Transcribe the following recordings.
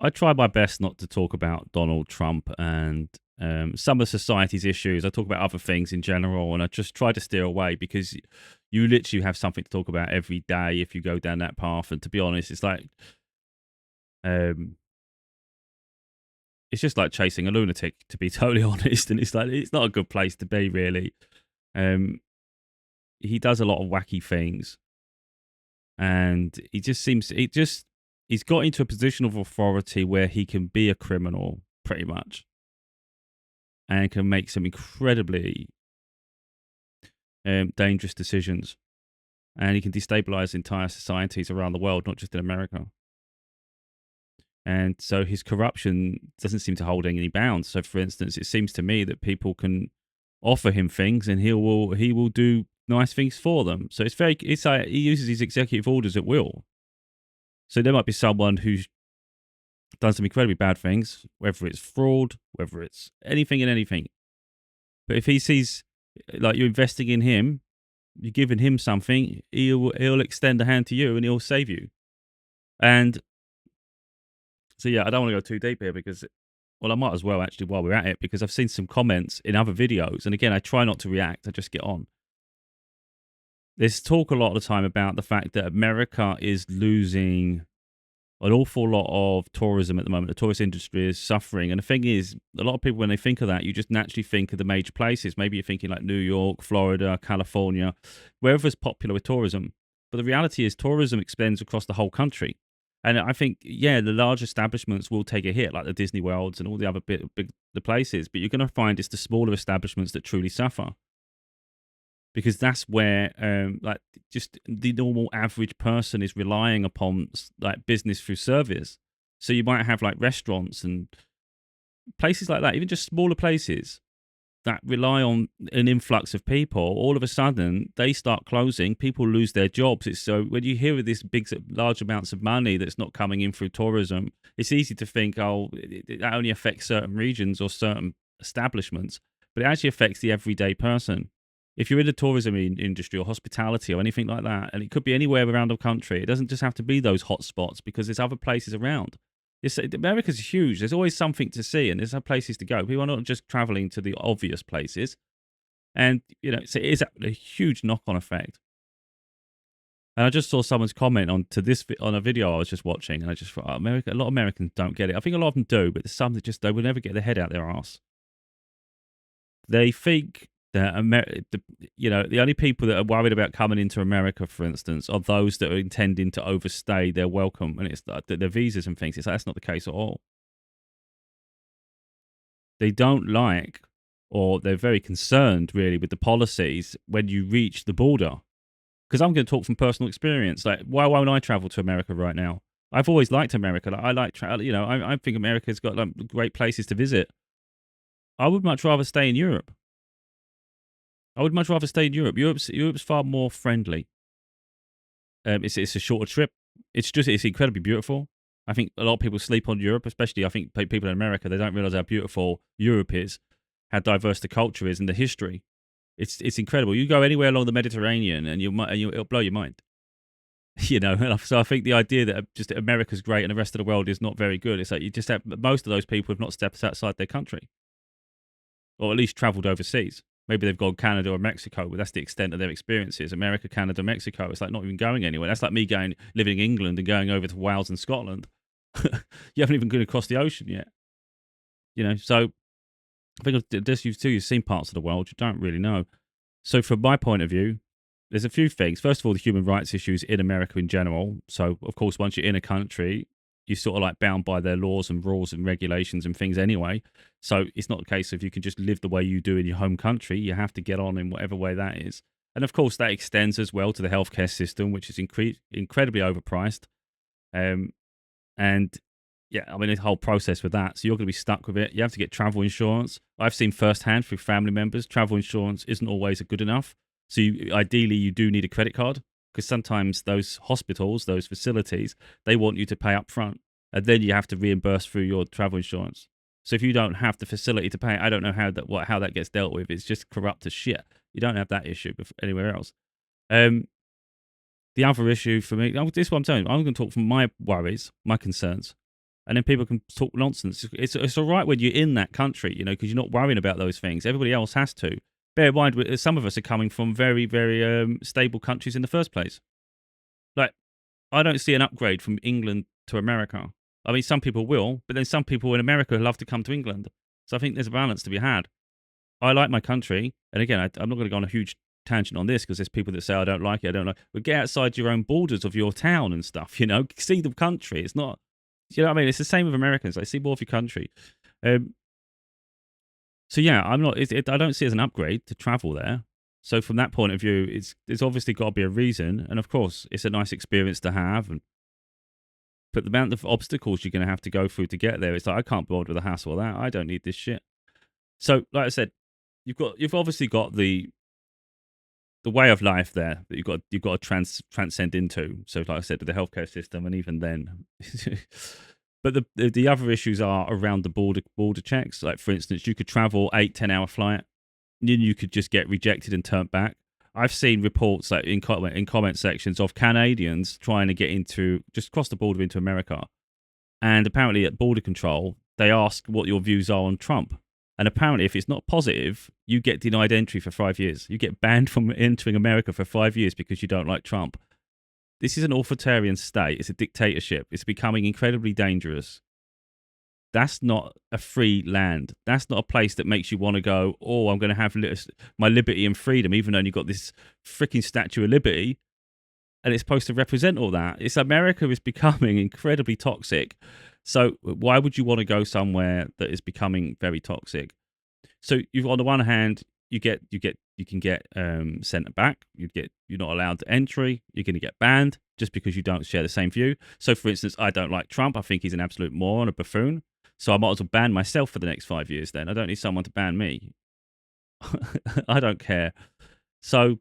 I try my best not to talk about Donald Trump and some of society's issues. I talk about other things in general, and I just try to steer away because you literally have something to talk about every day if you go down that path. And to be honest, um, it's just like chasing a lunatic, to be totally honest. And it's not a good place to be, really. Um, he does a lot of wacky things, and he just seems he's got into a position of authority where he can be a criminal, pretty much, and can make some incredibly dangerous decisions. And he can destabilize entire societies around the world, not just in America. And so his corruption doesn't seem to hold any bounds. So, for instance, it seems to me that people can offer him things, and he will do nice things for them. So it's like he uses his executive orders at will. So there might be someone who's done some incredibly bad things, whether it's fraud, whether it's anything and anything. But if he sees like you're investing in him, you're giving him something, he'll extend a hand to you and he'll save you. And so yeah, I don't want to go too deep here because, well, I might as well actually while we're at it, because I've seen some comments in other videos, and again, I try not to react, I just get on. There's talk a lot of the time about the fact that America is losing an awful lot of tourism at the moment. The tourist industry is suffering. And the thing is, a lot of people, when they think of that, you just naturally think of the major places. Maybe you're thinking like New York, Florida, California, wherever's popular with tourism. But the reality is tourism extends across the whole country. And I think, yeah, the large establishments will take a hit, like the Disney Worlds and all the other big the places. But you're going to find it's the smaller establishments that truly suffer, because that's where like just the normal average person is relying upon like business through service. So you might have like restaurants and places like that, even just smaller places that rely on an influx of people. All of a sudden they start closing, people lose their jobs. It's so when you hear of this large amounts of money that's not coming in through tourism, it's easy to think, oh, that only affects certain regions or certain establishments, but it actually affects the everyday person. If you're in the tourism industry or hospitality or anything like that, and it could be anywhere around the country, it doesn't just have to be those hot spots, because there's other places around. America's huge. There's always something to see, and there's places to go. People are not just traveling to the obvious places. And, so it is a huge knock-on effect. And I just saw someone's comment on a video I was just watching, and I just thought, a lot of Americans don't get it. I think a lot of them do, but there's some that just they will never get their head out their ass. They think that the only people that are worried about coming into America, for instance, are those that are intending to overstay their welcome, and it's their visas and things. That's not the case at all. They don't like, or they're very concerned, really, with the policies when you reach the border. Because I'm going to talk from personal experience. Like, why won't I travel to America right now? I've always liked America. Like, I like travel. I think America's got like great places to visit. I would much rather stay in Europe. Europe's far more friendly. It's a shorter trip. It's incredibly beautiful. I think a lot of people sleep on Europe, especially I think people in America. They don't realize how beautiful Europe is, how diverse the culture is, and the history. It's incredible. You go anywhere along the Mediterranean, and it'll blow your mind. So I think the idea that just America's great and the rest of the world is not very good. It's like you just have most of those people have not stepped outside their country, or at least travelled overseas. Maybe they've gone Canada or Mexico, but that's the extent of their experiences. America, Canada, Mexico. It's like not even going anywhere. That's like me living in England and going over to Wales and Scotland. You haven't even gone across the ocean yet. So I think you've seen parts of the world you don't really know. So from my point of view, there's a few things. First of all, the human rights issues in America in general. So, of course, once you're in a country, you're sort of like bound by their laws and rules and regulations and things anyway. So it's not the case of you can just live the way you do in your home country. You have to get on in whatever way that is. And of course, that extends as well to the healthcare system, which is incredibly overpriced. And yeah, I mean, the whole process with that. So you're going to be stuck with it. You have to get travel insurance. I've seen firsthand through family members, travel insurance isn't always good enough. So ideally, you do need a credit card, because sometimes those hospitals, those facilities, they want you to pay up front, and then you have to reimburse through your travel insurance. So if you don't have the facility to pay, I don't know how that gets dealt with. It's just corrupt as shit. You don't have that issue anywhere else. The other issue for me, this is what I'm telling you, I'm going to talk from my worries, my concerns. and then people can talk nonsense. It's all right when you're in that country, because you're not worrying about those things. Everybody else has to. Bear in mind, some of us are coming from very, very stable countries in the first place. Like, I don't see an upgrade from England to America. I mean, some people will, but then some people in America love to come to England. So I think there's a balance to be had. I like my country, and again, I'm not going to go on a huge tangent on this because there's people that say I don't like it, I don't like. But get outside your own borders of your town and stuff. See the country. It's not. You know what I mean? It's the same with Americans. They see more of your country. So yeah, I'm not. I don't see it as an upgrade to travel there. So from that point of view, it's obviously got to be a reason, and of course, it's a nice experience to have. But the amount of obstacles you're going to have to go through to get there, it's like I can't be bothered with the hassle of that. I don't need this shit. So, like I said, you've obviously got the way of life there that you've got to transcend into. So, like I said, with the healthcare system, and even then, but the other issues are around the border checks. Like, for instance, you could travel 8-10 hour flight, and then you could just get rejected and turned back. I've seen reports like in comment sections of Canadians trying to get just cross the border into America, and apparently at border control they ask what your views are on Trump. And apparently, if it's not positive, you get denied entry for 5 years. You get banned from entering America for 5 years because you don't like Trump. This is an authoritarian state. It's a dictatorship. It's becoming incredibly dangerous. That's not a free land. That's not a place that makes you want to go, oh, I'm going to have my liberty and freedom, even though you've got this freaking Statue of Liberty. And it's supposed to represent all that. America is becoming incredibly toxic. So why would you want to go somewhere that is becoming very toxic? So on the one hand, you can get sent back. You're not allowed to entry. You're going to get banned just because you don't share the same view. So for instance, I don't like Trump. I think he's an absolute moron, a buffoon. So I might as well ban myself for the next 5 years. Then I don't need someone to ban me. I don't care. So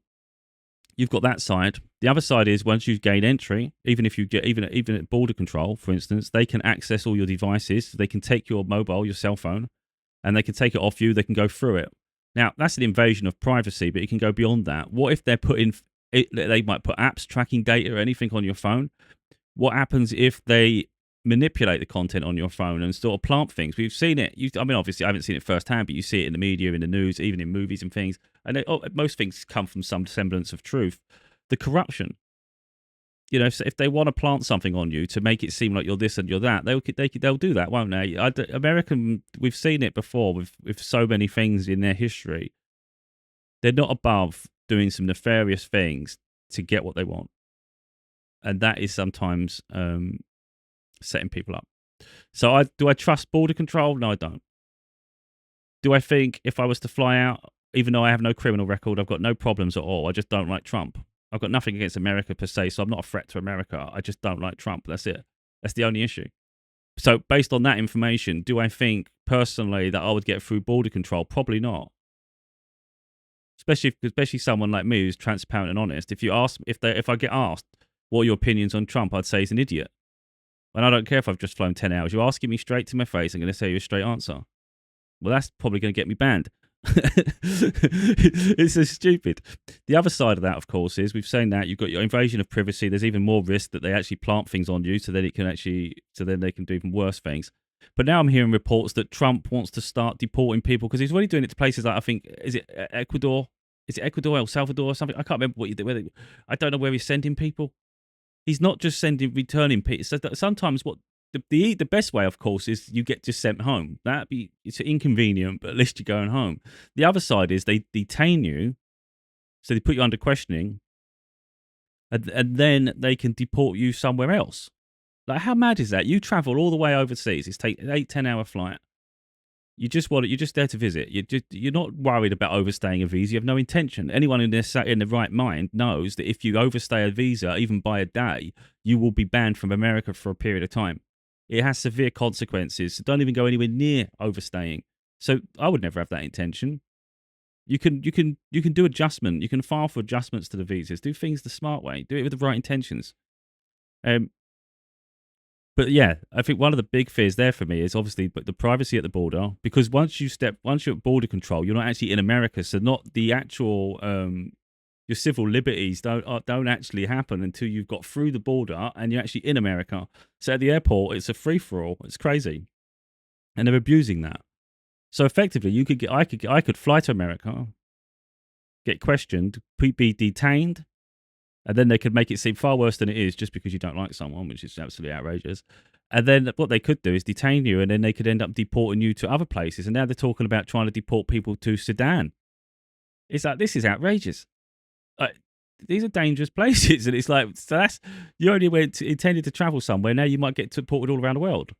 you've got that side. The other side is once you gain entry, even if you get even at border control, for instance, they can access all your devices. They can take your mobile, your cell phone, and they can take it off you. They can go through it. Now that's an invasion of privacy, but it can go beyond that. What if they're they might put apps tracking data or anything on your phone? What happens if they manipulate the content on your phone and sort of plant things? We've seen it. I mean, obviously, I haven't seen it firsthand, but you see it in the media, in the news, even in movies and things. And most things come from some semblance of truth. The corruption. If they want to plant something on you to make it seem like you're this and you're that, they'll do that, won't they? We've seen it before with so many things in their history. They're not above doing some nefarious things to get what they want, and that is sometimes setting people up. So do I trust border control? No, I don't. Do I think if I was to fly out, even though I have no criminal record, I've got no problems at all, I just don't like Trump. I've got nothing against America per se, so I'm not a threat to America. I just don't like Trump. That's it. That's the only issue. So based on that information, do I think personally that I would get through border control? Probably not. Especially someone like me who's transparent and honest. If I get asked what are your opinions on Trump, I'd say he's an idiot. And I don't care if I've just flown 10 hours. You're asking me straight to my face, I'm going to say you a straight answer. Well, that's probably going to get me banned. It's so stupid. The other side of that, of course, is we've seen that you've got your invasion of privacy. There's even more risk that they actually plant things on you, so then they can do even worse things. But now I'm hearing reports that Trump wants to start deporting people because he's already doing it to places like, I think, is it Ecuador? Is it Ecuador, El Salvador, or something? I can't remember what you did. I don't know where he's sending people. He's not just returning people. So sometimes what the best way, of course, is you get just sent home. It's inconvenient, but at least you're going home. The other side is they detain you, so they put you under questioning, and then they can deport you somewhere else. Like, how mad is that? You travel all the way overseas. It's take 8-10 hour flight. You're just there to visit. You're not worried about overstaying a visa. You have no intention. Anyone in the right mind knows that if you overstay a visa, even by a day, you will be banned from America for a period of time. It has severe consequences. So don't even go anywhere near overstaying. So I would never have that intention. You can do adjustment. You can file for adjustments to the visas. Do things the smart way. Do it with the right intentions. But yeah, I think one of the big fears there for me is obviously the privacy at the border, because once you're at border control, you're not actually in America, so not the actual Your civil liberties don't actually happen until you've got through the border and you're actually in America. So at the airport, it's a free for all. It's crazy, and they're abusing that. So effectively, I could fly to America, get questioned, be detained, and then they could make it seem far worse than it is just because you don't like someone, which is absolutely outrageous. And then what they could do is detain you, and then they could end up deporting you to other places. And now they're talking about trying to deport people to Sudan. It's like, this is outrageous. These are dangerous places, and it's like, so that's, you only intended to travel somewhere. Now you might get deported all around the world.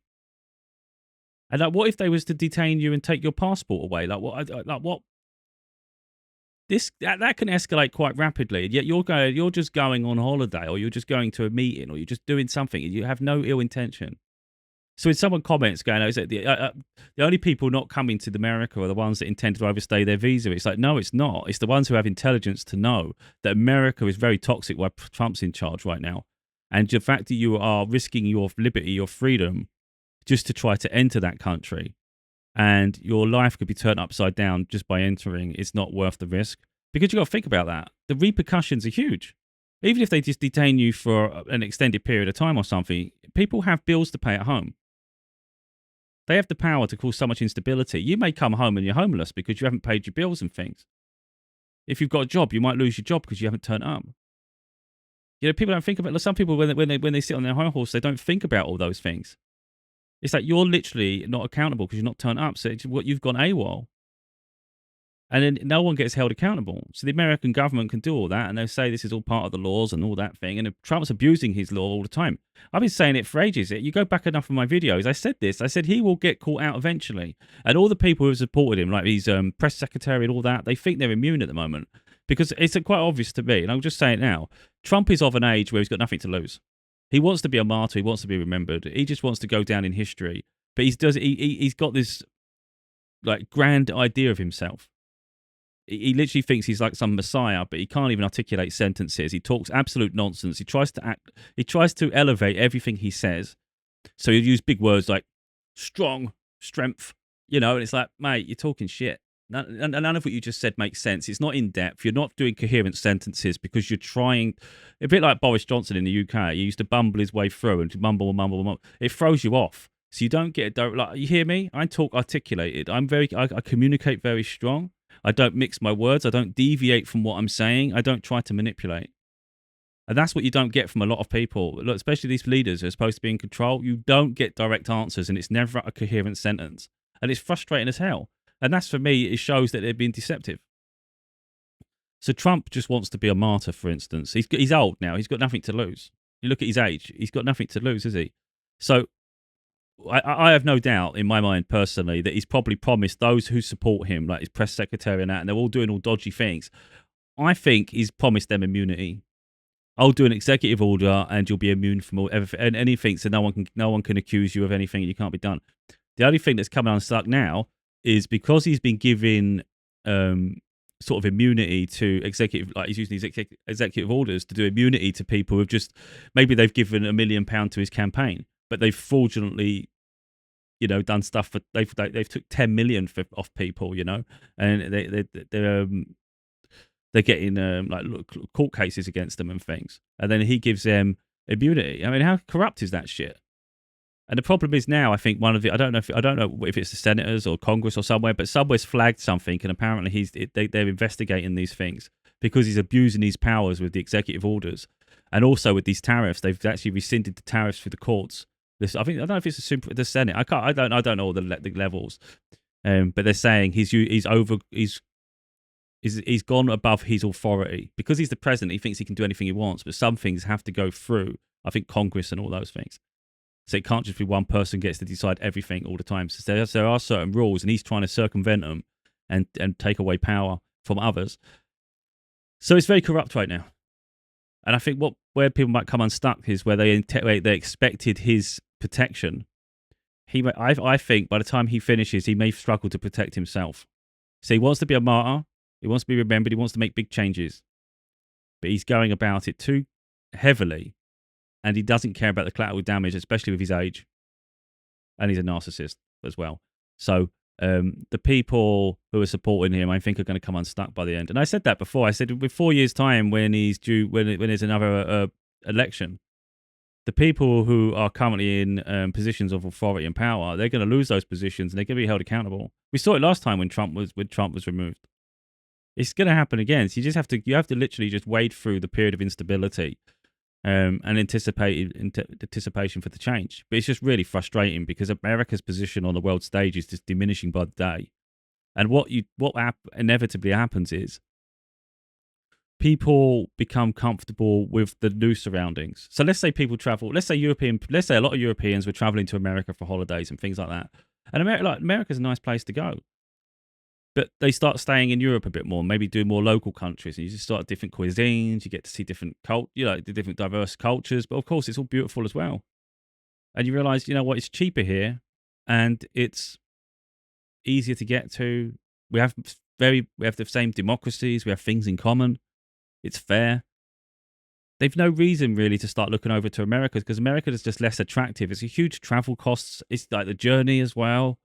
And like, what if they was to detain you and take your passport away? Like what? That can escalate quite rapidly. Yet you're just going on holiday, or you're just going to a meeting, or you're just doing something, and you have no ill intention. So when someone comments going, "Oh, is it the only people not coming to America are the ones that intend to overstay their visa?" It's like, no, it's not. It's the ones who have intelligence to know that America is very toxic while Trump's in charge right now. And the fact that you are risking your liberty, your freedom, just to try to enter that country, and your life could be turned upside down just by entering, it's not worth the risk. Because you got to think about that. The repercussions are huge. Even if they just detain you for an extended period of time or something, people have bills to pay at home. They have the power to cause so much instability. You may come home and you're homeless because you haven't paid your bills and things. If you've got a job, you might lose your job because you haven't turned up. You know, people don't think about it. Some people, when they sit on their high horse, they don't think about all those things. It's like, you're literally not accountable because you're not turned up. So it's what, you've gone AWOL. And then no one gets held accountable. So the American government can do all that, and they say this is all part of the laws and all that thing. And Trump's abusing his law all the time. I've been saying it for ages. You go back enough of my videos, I said this. I said he will get caught out eventually. And all the people who have supported him, like his press secretary and all that, they think they're immune at the moment. Because it's quite obvious to me, and I'll just say it now, Trump is of an age where he's got nothing to lose. He wants to be a martyr. He wants to be remembered. He just wants to go down in history. But he's got this like grand idea of himself. He literally thinks he's like some messiah, but he can't even articulate sentences. He talks absolute nonsense. He tries to elevate everything he says. So he'll use big words like strong, strength, you know, and it's like, mate, you're talking shit. None of what you just said makes sense. It's not in depth. You're not doing coherent sentences because you're trying, a bit like Boris Johnson in the UK. He used to bumble his way through and to mumble. It throws you off. So you don't get it. Like, you hear me? I talk articulated. I communicate very strong. I don't mix my words. I don't deviate from what I'm saying. I don't try to manipulate. And that's what you don't get from a lot of people, especially these leaders who are supposed to be in control. You don't get direct answers, and it's never a coherent sentence. And it's frustrating as hell. And that's, for me, it shows that they're being deceptive. So Trump just wants to be a martyr, for instance. He's old now. He's got nothing to lose. You look at his age. He's got nothing to lose, has he? So I have no doubt in my mind personally that he's probably promised those who support him, like his press secretary and that, and they're all doing all dodgy things. I think he's promised them immunity. I'll do an executive order and you'll be immune from anything, so no one can accuse you of anything. You can't be done. The only thing that's coming unstuck now is because he's been given sort of immunity to executive, like he's using these executive orders to do immunity to people who've just, maybe they've given £1 million to his campaign, but they've fraudulently, you know, done stuff for, they've took 10 million off people, you know, and they're getting like court cases against them and things, and then he gives them immunity. I mean, how corrupt is that shit? And the problem is now, I think one of the, I don't know if it's the senators or Congress or somewhere, but somewhere's flagged something, and apparently they're investigating these things because he's abusing his powers with the executive orders, and also with these tariffs. They've actually rescinded the tariffs through the courts. I don't know if it's the Senate. I don't know all the levels, but they're saying he's gone above his authority because he's the president. He thinks he can do anything he wants, but some things have to go through, I think, Congress and all those things. So it can't just be one person gets to decide everything all the time. So there are certain rules, and he's trying to circumvent them and take away power from others. So it's very corrupt right now. And I think where people might come unstuck is where they expected his protection. I think by the time he finishes, he may struggle to protect himself. So he wants to be a martyr. He wants to be remembered. He wants to make big changes. But he's going about it too heavily. And he doesn't care about the collateral damage, especially with his age. And he's a narcissist as well. So The people who are supporting him, I think, are going to come unstuck by the end. And I said that before. I said with 4 years' time, when he's due, when there's another election, the people who are currently in positions of authority and power, they're going to lose those positions and they're going to be held accountable. We saw it last time when Trump was removed. It's going to happen again. So you have to literally just wade through the period of instability and anticipation for the change. But it's just really frustrating because America's position on the world stage is just diminishing by the day. And what inevitably happens is people become comfortable with the new surroundings. So let's say people travel. Let's say a lot of Europeans were traveling to America for holidays and things like that. And America's a nice place to go. But they start staying in Europe a bit more, maybe do more local countries, and you just start different cuisines. You get to see different the different diverse cultures. But of course, it's all beautiful as well. And you realize, you know what, it's cheaper here, and it's easier to get to. We have the same democracies. We have things in common. It's fair. They've no reason really to start looking over to America because America is just less attractive. It's a huge travel costs. It's like the journey as well.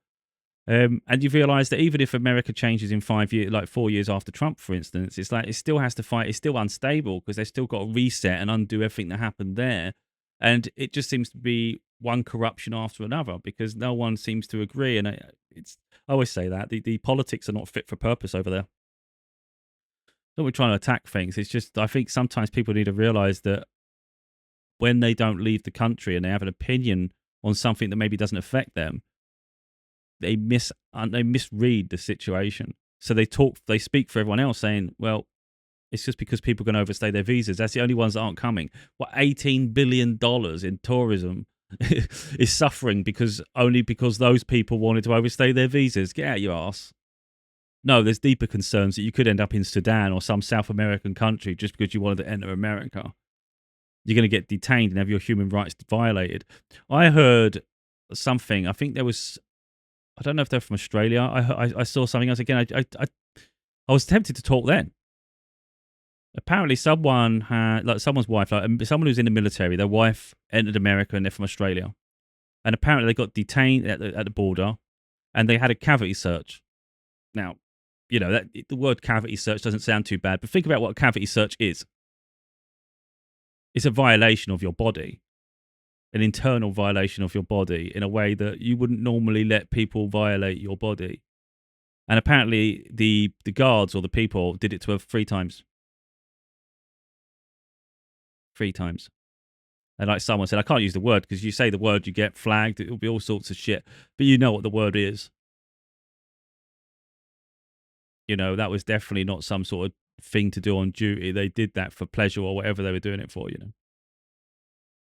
And you've realised that even if America changes in 5 years, like 4 years after Trump, for instance, it's like it still has to fight. It's still unstable because they've still got to reset and undo everything that happened there. And it just seems to be one corruption after another because no one seems to agree. And I always say that the politics are not fit for purpose over there. Not we're trying to attack things. It's just I think sometimes people need to realise that when they don't leave the country and they have an opinion on something that maybe doesn't affect them, they misread the situation. So they speak for everyone else saying, well, it's just because people can overstay their visas. That's the only ones that aren't coming. What, $18 billion in tourism is suffering because those people wanted to overstay their visas. Get out your ass. No, there's deeper concerns that you could end up in Sudan or some South American country just because you wanted to enter America. You're going to get detained and have your human rights violated. I heard something. I think there was, I don't know if they're from Australia. I saw something else again. I was tempted to talk then. Apparently, someone had, like someone's wife, like someone who's in the military, their wife entered America and they're from Australia. And apparently they got detained at the border and they had a cavity search. Now, you know, the word cavity search doesn't sound too bad, but think about what a cavity search is. It's a violation of your body, an internal violation of your body in a way that you wouldn't normally let people violate your body. And apparently the guards or the people did it to her 3 times. 3 times. And like someone said, I can't use the word because you say the word, you get flagged. It'll be all sorts of shit. But you know what the word is. You know, that was definitely not some sort of thing to do on duty. They did that for pleasure or whatever they were doing it for, you know.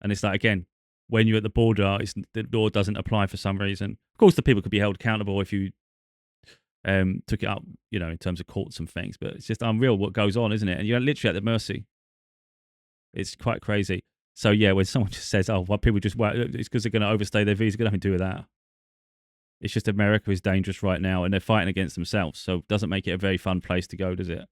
And it's like, again, when you're at the border, the law doesn't apply for some reason. Of course, the people could be held accountable if you took it up, you know, in terms of courts and things. But it's just unreal what goes on, isn't it? And you're literally at the mercy. It's quite crazy. So, yeah, when someone just says, oh, well, people just, well, it's because they're going to overstay their visa, it's got nothing to do with that. It's just America is dangerous right now and they're fighting against themselves. So it doesn't make it a very fun place to go, does it?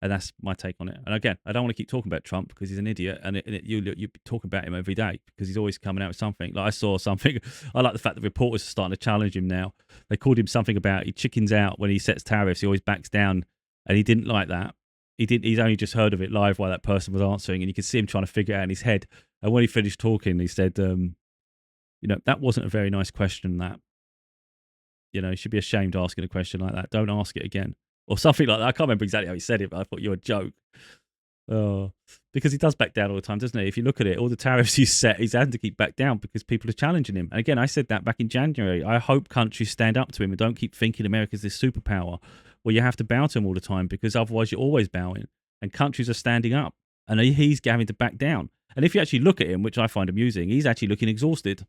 And that's my take on it. And again, I don't want to keep talking about Trump because he's an idiot and you talk about him every day because he's always coming out with something. Like I saw something, I like the fact that reporters are starting to challenge him now. They called him something about he chickens out when he sets tariffs. He always backs down and he didn't like that. He's only just heard of it live while that person was answering and you could see him trying to figure it out in his head. And when he finished talking, he said, you know, that wasn't a very nice question, that. You know, you should be ashamed asking a question like that. Don't ask it again. Or something like that. I can't remember exactly how he said it, but I thought you were a joke. Oh, because he does back down all the time, doesn't he? If you look at it, all the tariffs he's set, he's had to keep back down because people are challenging him. And again, I said that back in January. I hope countries stand up to him and don't keep thinking America's this superpower where you have to bow to him all the time because otherwise you're always bowing. And countries are standing up and he's having to back down. And if you actually look at him, which I find amusing, he's actually looking exhausted.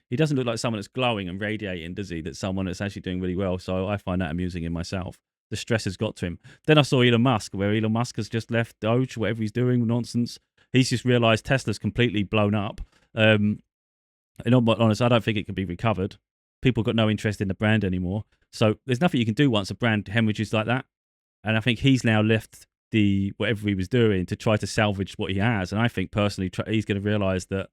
He doesn't look like someone that's glowing and radiating, does he? That's someone that's actually doing really well. So I find that amusing in myself. The stress has got to him. Then I saw Elon Musk, where Elon Musk has just left Doge, whatever he's doing, nonsense. He's just realised Tesla's completely blown up. And I'm honest, I don't think it can be recovered. People got no interest in the brand anymore. So there's nothing you can do once a brand hemorrhages like that. And I think he's now left whatever he was doing to try to salvage what he has. And I think personally, he's going to realise that,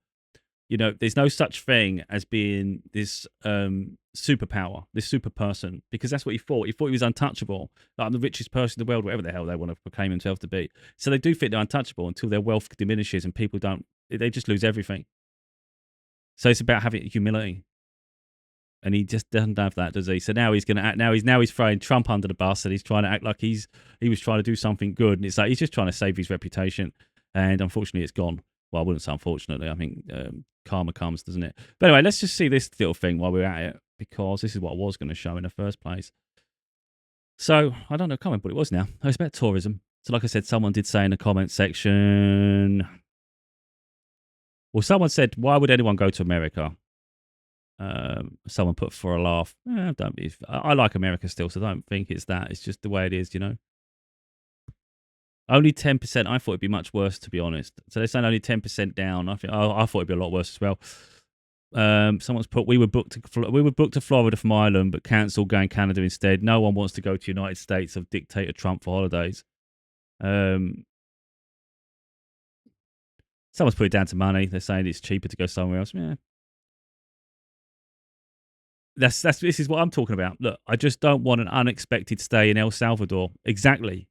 You know, there's no such thing as being this superpower, this super person, because that's what he thought. He thought he was untouchable. Like, I'm the richest person in the world, whatever the hell they want to proclaim themselves to be. So they do think they're untouchable until their wealth diminishes and people don't, they just lose everything. So it's about having humility. And he just doesn't have that, does he? So now he's going to act. Now he's throwing Trump under the bus, and he's trying to act like he was trying to do something good. And it's like he's just trying to save his reputation. And unfortunately, it's gone. Well, I wouldn't say unfortunately. I think karma comes, doesn't it? But anyway, let's just see this little thing while we're at it, because this is what I was going to show in the first place. So I don't know, I can't remember what it was now. Oh, it's about tourism. So like I said, someone did say in the comment section. Well, someone said, "Why would anyone go to America?" Someone put for a laugh. Don't be. I like America still, so don't think it's that. It's just the way it is, you know. Only 10%. I thought it'd be much worse, to be honest. So they're saying only 10% down. I thought it'd be a lot worse as well. Someone's put we were booked to Florida from Ireland, but cancelled going Canada instead. No one wants to go to United States of dictator Trump for holidays. Someone's put it down to money. They're saying it's cheaper to go somewhere else. Yeah. This is what I'm talking about. Look, I just don't want an unexpected stay in El Salvador. Exactly.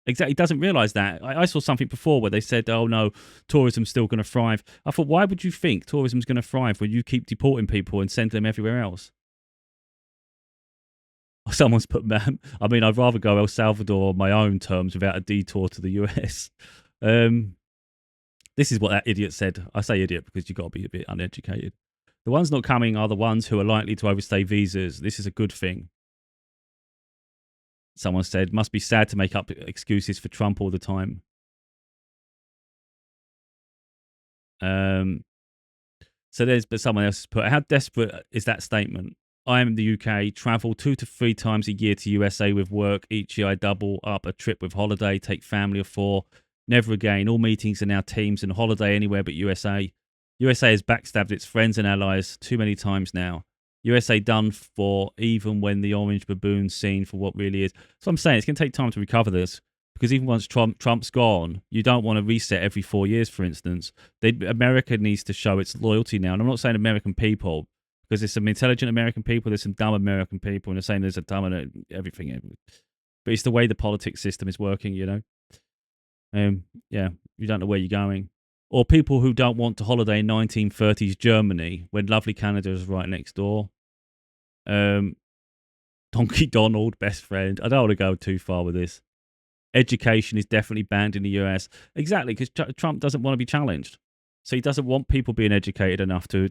He doesn't realise that. I saw something before where they said, "Oh no, tourism's still going to thrive." I thought, why would you think tourism's going to thrive when you keep deporting people and send them everywhere else? Someone's put, "Man, I mean, I'd rather go El Salvador on my own terms without a detour to the US." This is what that idiot said. I say idiot because you've got to be a bit uneducated. The ones not coming are the ones who are likely to overstay visas. This is a good thing. Someone said, "Must be sad to make up excuses for Trump all the time." But someone else has put, "How desperate is that statement? I am in the UK, travel 2 to 3 times a year to USA with work. Each year I double up a trip with holiday, take family of 4. Never again. All meetings are now teams and holiday anywhere but USA. USA has backstabbed its friends and allies too many times now. USA done for, even when the orange baboon's seen for what really is." So I'm saying it's going to take time to recover this, because even once Trump's gone, you don't want to reset every 4 years, for instance. America needs to show its loyalty now. And I'm not saying American people, because there's some intelligent American people, there's some dumb American people, and they're saying there's a dumb and everything. But it's the way the politics system is working, you know. Yeah, you don't know where you're going. Or people who don't want to holiday in 1930s Germany when lovely Canada is right next door. Donkey Donald, best friend. I don't want to go too far with this. Education is definitely banned in the US. Exactly, because Trump doesn't want to be challenged. So he doesn't want people being educated enough to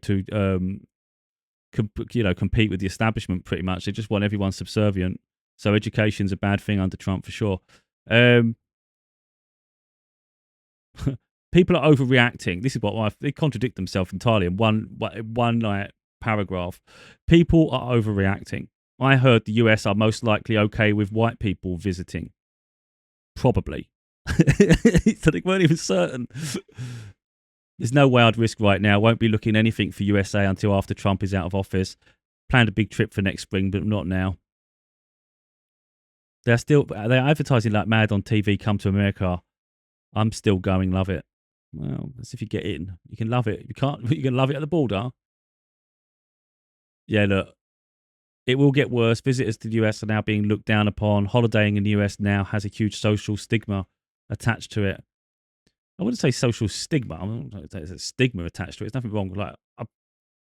compete with the establishment, pretty much. They just want everyone subservient. So education's a bad thing under Trump for sure. People are overreacting. This is what they contradict themselves entirely in one like paragraph. People are overreacting. I heard the US are most likely okay with white people visiting. Probably. So they weren't even certain. There's no way I'd risk right now. Won't be looking anything for USA until after Trump is out of office. Planned a big trip for next spring, but not now. They're advertising like mad on TV. Come to America. I'm still going. Love it. Well, that's if you get in. You can love it. You can't. You can love it at the border. Yeah, look. It will get worse. Visitors to the US are now being looked down upon. Holidaying in the US now has a huge social stigma attached to it. I wouldn't say social stigma. There's a stigma attached to it. There's nothing wrong with like.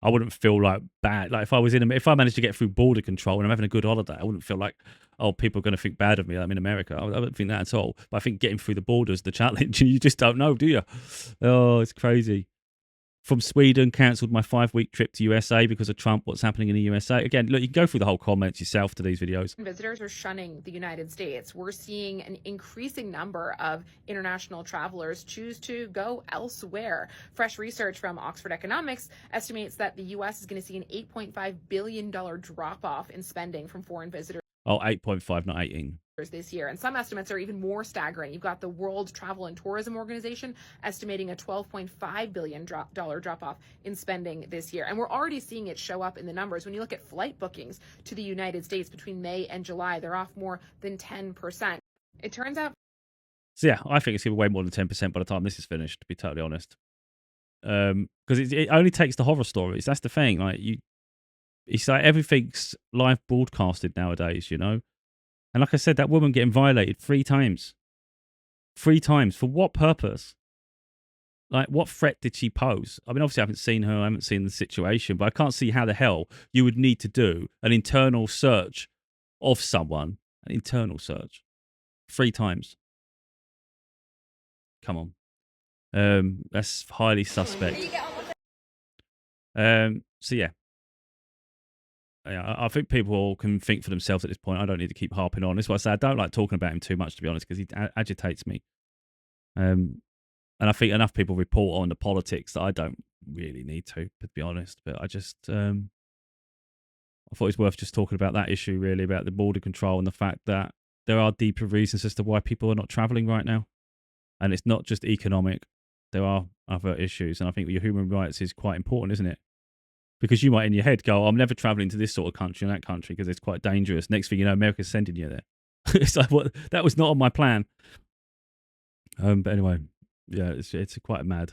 I wouldn't feel like bad. Like if I managed to get through border control and I'm having a good holiday, I wouldn't feel like, oh, people are going to think bad of me. I'm in America. I wouldn't think that at all. But I think getting through the border is the challenge. You just don't know, do you? Oh, it's crazy. From Sweden, cancelled my 5-week trip to USA because of Trump. What's happening in the USA? Again, look, you can go through the whole comments yourself to these videos. Visitors are shunning the United States. We're seeing an increasing number of international travelers choose to go elsewhere. Fresh research from Oxford Economics estimates that the U.S. is going to see an $8.5 billion drop-off in spending from foreign visitors. Oh, 8.5, not 18. This year. And some estimates are even more staggering. You've got the World Travel and Tourism Organization estimating a $12.5 billion drop-off in spending this year. And we're already seeing it show up in the numbers. When you look at flight bookings to the United States between May and July, they're off more than 10%. It turns out. So yeah, I think it's going to be way more than 10% by the time this is finished, to be totally honest. Because it only takes the horror stories. That's the thing. Like it's like everything's live broadcasted nowadays, you know. And like I said, that woman getting violated 3 times. 3 times for what purpose? Like, what threat did she pose? I mean, obviously, I haven't seen her, I haven't seen the situation, but I can't see how the hell you would need to do an internal search of someone, an internal search, 3 times. Come on. That's highly suspect. So yeah. Yeah, I think people can think for themselves at this point. I don't need to keep harping on. That's why I say I don't like talking about him too much, to be honest, because he agitates me. And I think enough people report on the politics that I don't really need to be honest. But I just, I thought it was worth just talking about that issue, really, about the border control and the fact that there are deeper reasons as to why people are not traveling right now. And it's not just economic. There are other issues. And I think your human rights is quite important, isn't it? Because you might in your head go, I'm never traveling to this sort of country and that country because it's quite dangerous. Next thing you know, America's sending you there. It's like, what? That was not on my plan. But anyway, yeah, it's quite mad.